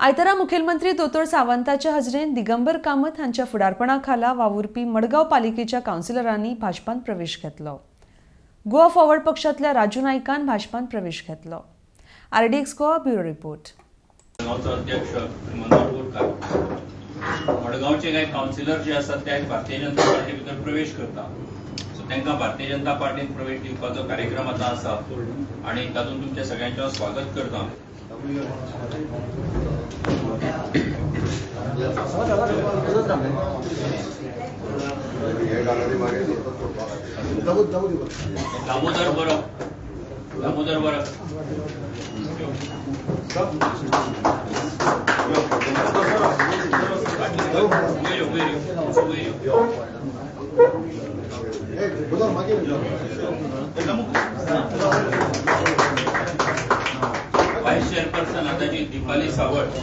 आयतारा मुखेलमंत्री दोतोर सावंताच्या हजेरेन दिगंबर कामत हांच्या फुडारपणाखाला वावुरपी मडगांव पालिकेच्या काउन्सिलरांनी भाजपांत प्रवेश घेतलो। गोवा फॉरवर्ड पक्षांतल्या राजू नायकान भाजपांत प्रवेश घेतलो। RDXGOA bureau report. अध्यक्ष मडगांवचे काही काउन्सिलर जे असतात ते भारतीय जनता पार्टी भितर प्रवेश करतात। सो त्यांना भारतीय जनता पार्टीत प्रवेश दिवपाचो कार्यक्रम आता आसा आणि तातूंत तुमच्या सगळ्यांचें स्वागत करता। दामोदर बरो वाइस चेयरपर्सन आताची दीपाली सावंत,